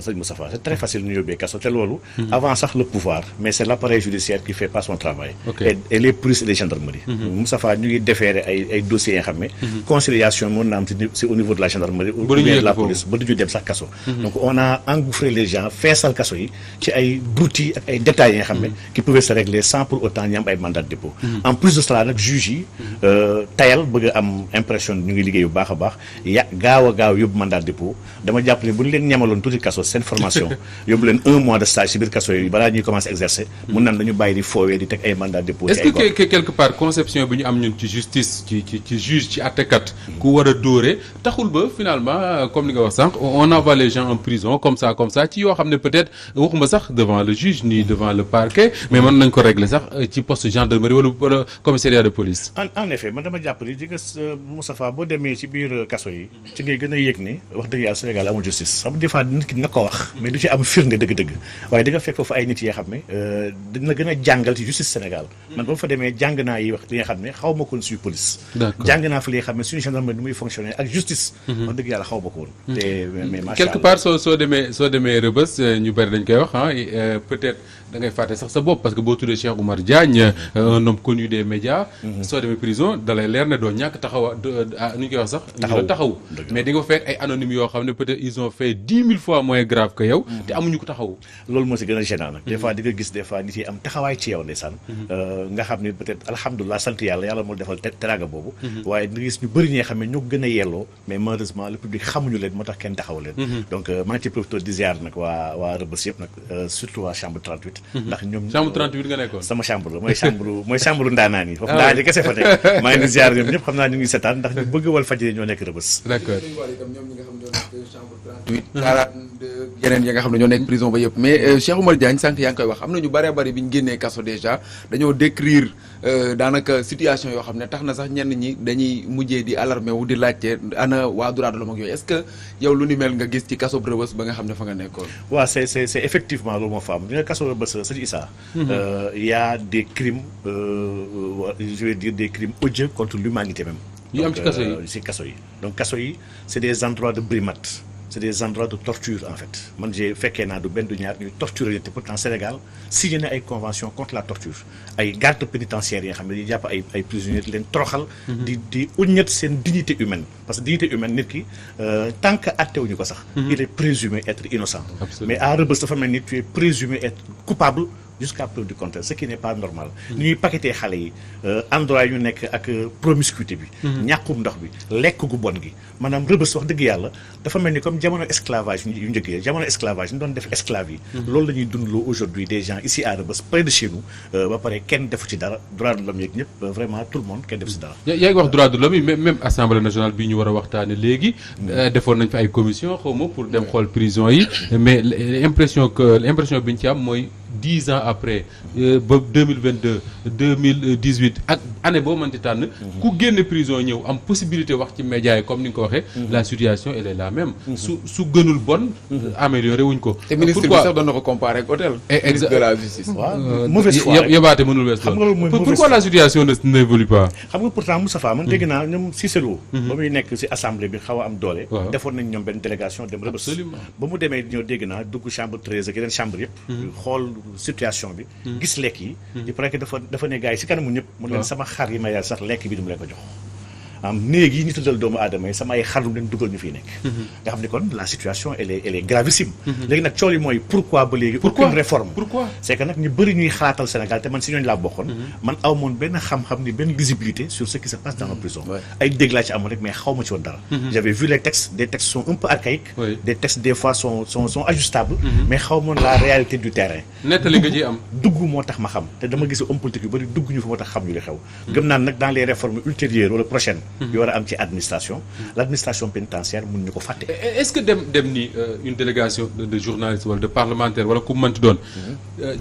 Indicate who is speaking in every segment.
Speaker 1: sëñ Moustapha c'est très facile ñu yóbbee kaso te loolu avant sax le pouvoir mais c'est l'appareil judiciaire qui fait pas son travail et les polices et les gendarmeries Moustapha ñu ngi déférer ay dossiers yi nga xam ne conciliation mën na am ci au niveau de la gendarmerie ou bien de la police ba duñu dem sax kaso donc on a engouffré les gens feesal kaso yi ci ay broutilles ak ay détails yi nga xam ne qui pouvaient se régler sans pour autant ñu am ay mandat de dépôt en plus de cela nag juge yi tayal bëgg a am impression ñu ngi liggéey bu baax a baax gaaw a gaaw yóbbu mandat de dépôt dama jàpp ne bu ñu leen ñamaloon tuuti kaso seen formation yóbbu leen 1 mois de stage ci biir kaso yi balaa ñuy commencer exercer mun nan dañu bàyyi di foowee di teg ay mandat de dépôt.
Speaker 2: est-ce que quelque part conception bi ñu am ñun ci justice ci juge ci àttekat ku war a dóore taxul ba finalement comme li nga wax sànq on envoie les gens en prison comme ça ci yoo xam ne peut-être waxuma sax devant le juge ni devant le parquet mais mën nañ ko régler sax ci poste gendarmerie wala commissariat de police.
Speaker 1: en effet man dama jàpp ni di nga Moustapha boo demee ci biir kaso yi ci ngay gën a yëg ni wax dëgg yàlla Sénégal amul justice xam des fois nit ki dina ko wax mais du ci am firnde dëgg-dëgg waaye di nga fekk foofu ay nit yoo xam ne dina gën a jàngal ci justice Sénégal man ba ma fa demee jàng naa yi wax li nga xam ne xaw ma ko woon suñu police jàng naa fa li nga xam ne suñu gendarmerie ni muy fonctionner ak justice wax dëgg yàlla xaw ma ko woon te mais macha
Speaker 2: quelque part soo demee Rebeuss ñu bëri dañ koy wax peut-être da ngay fàtte sax sa bopp parce que boo tuddee Cheikh Oumar Diagne un homme connu des médias soo demee prison da lay leer ne doo ñàkk taxawa nu ñu koy wax sax taxaw mais di nga fekk ay anonymes yoo xam ne peut-être ils ont fait 10 000 fois moins grave que yow te amuñu ko taxaw
Speaker 1: loolu moo si gën a gênant nag des fois di nga gis des fois nit yi am taxawaay ci yow ndeysaan nga xam ne peut-être alhamdulilah sant yàlla moo defal teraanga boobu waaye di nga gis ñu bëri ñi nga xam ne ñoo gën a yelloo mais malheureusement le public xamuñu leen moo tax kenn taxaw leen donc maa ngi ci profité di ziar nag waa Rebeuss yëpp nag surtout waa chambre 38 ndax ñoom
Speaker 2: chambre 38 nga nekkoon
Speaker 1: sama chambre la mooy chambre ndaanaan yi foofu ndaanaan yi kese fa nekk maa ngi di ziar ñoom ñëpp xam naa ñu ngi seetaan ndax ñu bëgg Walfadjri ñoo nekk Rebeuss
Speaker 2: d'accord
Speaker 3: yeneen yi nga xam ne ñoo nekk prison ba yëpp mais Cheikh Oumar Diagne sànq yaa ngi koy wax am na ñu bëree bëri bi ñu génnee kaso déjà dañoo décrire daanaka situation yoo xam ne tax na sax ñenn ñi dañuy mujjee di alarmé wu di laajte ana waa droit de l'homme ak yooyu est-ce que yow lu ni mel nga gis ci kaso Rebeuss ba nga xam ne fa nga nekkoon.
Speaker 1: waaw c'est effectivement loolu moo fa am di nga kaso Rebeuss sëñ Issa y a des crimes je vais dire des crimes odieux contre l'humanité même.
Speaker 2: yu am ci kaso yi
Speaker 1: ci kaso yi donc kaso yi c'est des endroits de brimade c'est des endroits de torture en fait man j'ai fekkee naa du benn du ñaar ñuy torturer nit te pourtant Sénégal signé na ay convention contre la torture ay garde pénitentiaire yi nga xam ne di jàpp ay prisonniers di leen toroxal di uññat seen dignité humaine parce que dignité humaine nit ki tant que attewuñu ko sax il est présumé être innocent. Absolument. Mais à Rebeuss dafa mel ni tu es présumé être coupable jusqu'à preuve du contraire ce qui n'est pas normal ni ñuy paqueté xale yi endroit yu nekk ak promiscuité bi ñàkkum ndox bi lekk gu bon gi maanaam Rebeuss wax dëgg yàlla dafa mel ni comme jamono esclavage yu njëkkee jamono esclavage ñu doon def esclave yi loolu la ñuy dundloo aujourd'hui des gens ici à Rebeuss près de chez nous ba pare kenn defu ci dara droit de l'homme yeeg ñëpp vraiment tout le monde kenn defu ci dara.
Speaker 2: yaa ngi wax droit de l'homme yi même assemblée nationale bi ñu war a waxtaane léegi defoon nañ fa ay commission xaw ma pour dem xool prison yi mais l'impression bi ñu ci am mooy 10 ans après ba 2022 2018 ak année boo mënti tànn ku génn prison ñëw am possibilité wax ci médias yi comme ni nga ko waxee la situation elle est la même su gënul bon amélioré wuñ ko
Speaker 3: te ministre bi sax doon na ko comparé ak hôtel ministre de la justice
Speaker 1: mauvaise foi
Speaker 2: yabaate mënul wees loolu pourquoi la situation n'évolue pas
Speaker 1: xam nga pourtant Moustapha man dégg naa ñoom Cissé Lo ba muy nekk ci assemblée bi xaw a am doole defoon nañ ñoom benn délégation dem Rebeuss ba mu demee ñoo dégg naa dugg chambre 13 ak yeneen chambre yëpp xool situation bi gis lekk yi il paraît que dafa ne gars yi si kanamu ñëpp mu leen sama xar yi ma yar sax lekk bi du mu leen ko jox néeg yi ñu tëddal doomu aadama yi sama ay xarum leen dugal ñu fiy nekk nga xam ne kon la situation elle est gravissime léegi nag cool yi mooy pourquoi ba léegi aucune réforme c'est que nag ñu bëri ñuy xalaatal Sénégal te man si ñooñu laa bokkoon man aw moon benn xam-xam ni benn visibilité sur ce qui se passe dans nos prisons ay dégg laa ci amoon rek mais xaw ma ci woon dara j'avais vu les textes des textes sont un peu archaïques des textes des fois sont ajustables mais xaw moon la réalité du terrain
Speaker 2: nettali nga ci am
Speaker 1: dugg moo tax ma xam te dama gis homme politique yu bëri dugg ñu fa moo tax xam ñu li xew gëm naan nag dans les réformes ultérieures wala prochaines yu war a am ci administration l'administration pénitentiaire mun ñu ko fàtte.
Speaker 2: est-ce que dem ni une délégation de journalistes wala de parlementaires wala ku mënti doon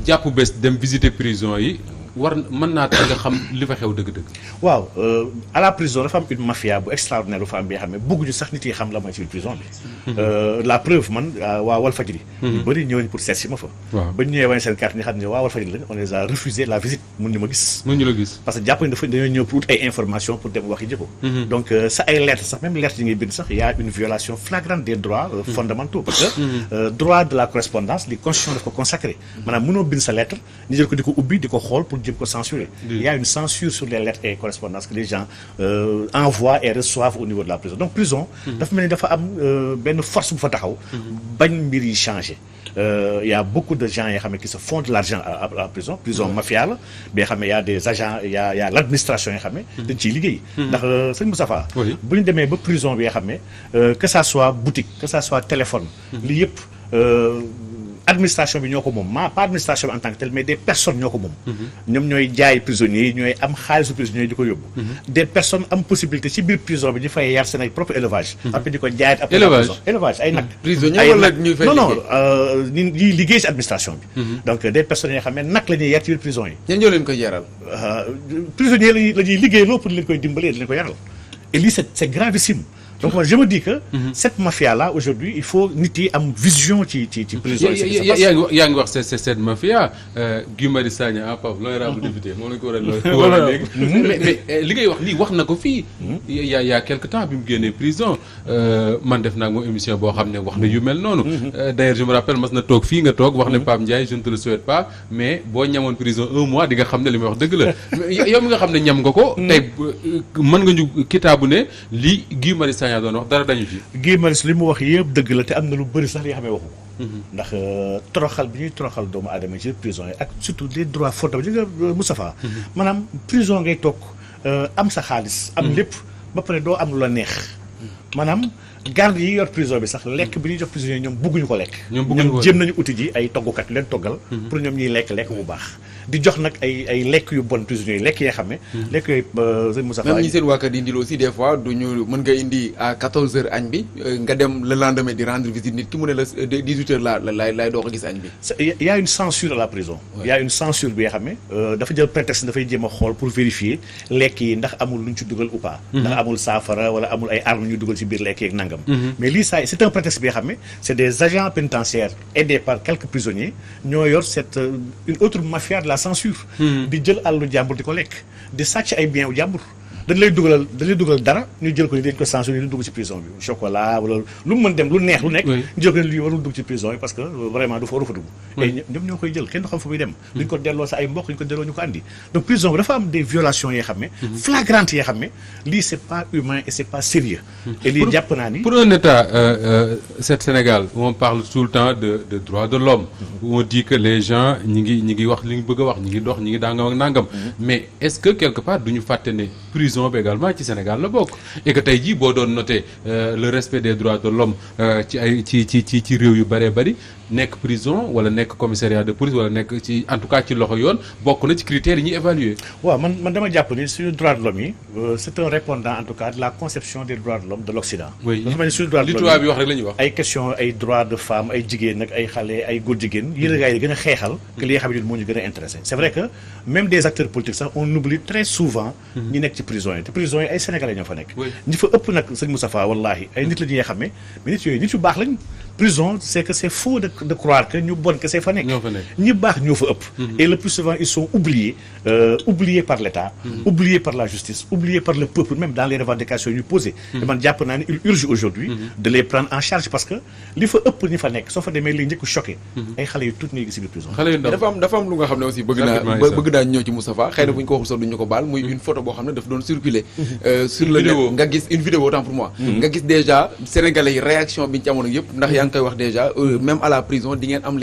Speaker 2: jàpp bés dem visiter prison yi mën naa tax nga xam li fa xew dëgg-dëgg.
Speaker 1: waaw à la prison dafa am une mafia bu extraordinaire bu fa am bi nga xam ne bëgguñu sax nit yi xam la mooy ci prison bi. la preuve man waa Walfadjri. ñu bëri ñëw nañ pour seet si ma fa.
Speaker 2: waaw
Speaker 1: ba ñu ñëwee wane seen carte ñu xam ne waa Walfadjri lañ on les a refusé la visite mun ñu ma gis.
Speaker 2: mën ñu la gis.
Speaker 1: parce que jàpp nañ dañoo ñëw pour ut ay informations pour dem wax yi jëko. donc sa ay lettres sax même lettres yi ngay bind sax y a une violation flagrante des droits fondamentaux parce que droit de la correspondance li constitution daf ko consacré maanaam mënoo bind sa lettre ñu jël ko di ko ubbi di ko xool pour jëm ko censurer. Il y a une censure sur les lettres et correspondances que les gens envoient et reçoivent au niveau de la prison donc prison dafa mel ni dafa am benn force bu fa taxaw bañ mbir yi changer. Il y a beaucoup de gens yoo xam ne qui se font de l'argent à la prison mafia la bi nga xam ne y a des agents y a l'administration yoo xam ne dañ ciy liggéey ndax sëñ Moustapha bu ñu demee ba prison bi nga xam ne que ça soit boutique que ça soit téléphone lii yëpp administration bi ñoo ko moom pas administration bi en tant que tel mais des personnes ñoo ko moom ñoom ñooy jaay prisonniers yi ñooy am xaalisu prisonniers yi di ko yóbbu des personnes am possibilité ci biir prison bi ñu fay yar seen ay propre élevage après di ko jaayat après élevage ay nag
Speaker 3: prisonniers wala ñuy fay
Speaker 1: non ñuy liggéey ci administration bi donc des personnes yoo xam ne nag la ñuy yar ci biir prison yi
Speaker 3: ñan ñoo leen koy yaral
Speaker 1: prisonniers la ñuy liggéey loo pour leen koy dimbalee di leen ko yaral et lii c'est gravissime donc moi je me dis que cette mafia là aujourd'hui il faut nit yi am vision ci prison
Speaker 2: yaa ngi wax c'est cette mafia Guy Marius Sagna l'honorable député moom la ñu ko war a léegi mais li ngay wax lii wax na ko fii il y a quelque temps bi mu génnee prison man def naa moom émission boo xam ne wax na yu mel noonu d'ailleurs je me rappelle mas na toog fii nga toog wax ne Pape Ndiaye je ne te le souhaite pas mais boo ñamoon prison 1 mois di nga xam ne li may wax dëgg la yow mi nga xam ne ñam nga ko tey mën nga ñu kitaabu ne lii Guy Marius Sagna doon wax dara dañu ci
Speaker 1: Guy Marius li mu wax yëpp dëgg la te am na lu bëri sax li nga xam ne waxu ko ndax toroxal bi ñuy toroxal doomu aadama ci prison yi ak surtout les droits fondamentaux Moustapha maanaam prison ngay toog am sa xaalis am lépp ba pare doo am lu la neex maanaam garde yi yor prison bi sax lekk bi ñuy jox prisonniers ñoom bëgguñu ko lekk ñoom jéem nañu uti ji ay toggukat yu leen toggal pour ñoom ñuy lekk bu baax di jox nag ay lekk yu bon prisonniers yi lekk yoo xam ne lekk yooyu sëñ Moussa
Speaker 3: même ñi seen waa kër di indil aussi des fois duñu mën nga indi à 14h añ bi nga dem le lendemain di rendre visite nit ki mu ne la 18h lay doo ko gis añ bi
Speaker 1: il y a une censure à la prison il y a une censure bi nga xam ne dafa jël prétexte dafay jéem a xool pour vérifier lekk yi ndax amul lu ñu ci dugal ou pas ndax amul saafara wala amul ay armes ñu dugal ci biir lekk yeeg nangam mais lii ça c'est un prétexte bi nga xam ne c'est des agents pénitentiaires aidés par quelques prisonniers ñoo yor cette une autre mafia de la censure di jël àllu jàmbur di ko lekk di sàcc ay biens u jàmbur dañ lay dugal dara ñu jël ko ni dañ ko censuré ñu dugg ci prison bi chocolat wala lu mu mën dem lu neex lu nekk ñu jël ko ni lii warul dugg ci prison yi parce que vraiment du fa waru fa dugg et ñoom ñoo koy jël kenn du xam fu muy dem duñ ko delloo sa ay mbokk duñ ko delloo ñu ko andi donc prison bi dafa am des violations yoo xam ne flagrantes yoo xam ne lii c'est pas humain et c'est pas sérieux et lii jàpp naa ni
Speaker 2: pour un état Sénégal où on parle tout le temps de droits de l'homme où on dit que les gens ñi ngi wax li ñu bëgg a wax ñi ngi dox ñi ngi dangam ak nangam mais est-ce que quelque part duñu fàtte ne prison bi également ci Sénégal la bokk et que tey jii boo doon noter le respect des droits de l'homme ci ay ci réew yu bëree bëri nekk prison wala nekk commissariat de police wala nekk ci en tout cas ci loxo yoon bokk na ci critères yi ñuy évaluer.
Speaker 1: waaw man dama jàpp ni suñu droits de l'homme yi c'est un répondant en tout cas de la conception des droits de l'homme de l'Occident.
Speaker 2: oui
Speaker 1: dafa mel ni suñu droits de l'homme
Speaker 2: li tubaab bi wax rek la ñuy wax.
Speaker 1: ay question ay droits de femme ay jigéen nag ay xale ay góor jigéen yi la gars yi gën a xeexal que li nga xam ne moo ñu gën a intéressé c'est vrai que même des acteurs politiques sax on oublie très souvent ñi nekk ci prison yi te prison yi ay sénégalais ñoo fa nekk ñi fa ëpp nag sëñ Moustapha wallahi ay nit la ñuy xam ne mais nit yooyu nit yu baax lañ prison c'est que c'est faux de croire que ñu bon kese fa nekk ñi baax ñoo fa ëpp et le plus souvent ils sont oubliés par l'État oubliés par la justice oubliés par le peuple même dans les revendications yu ñu posées te man jàpp naa ne il urge aujourd'hui de les prendre en charge parce que li fa ëpp ñi fa nekk soo fa demee li njëkk choqué ay xale yu tuuti ngay gis ci biir prison
Speaker 3: dafa am lu nga xam ne aussi bëgg naa ñëw ci Moustapha xëy na bu ñu ko waxul sax duñu ko baal muy une photo boo xam ne daf doon circuler sur le net nga gis une vidéo autant pour moi nga gis déjà sénégalais yi réaction bi ñu ci amoon yëpp ndax yaa ngi koy wax déjà même à la prison di ngeen am les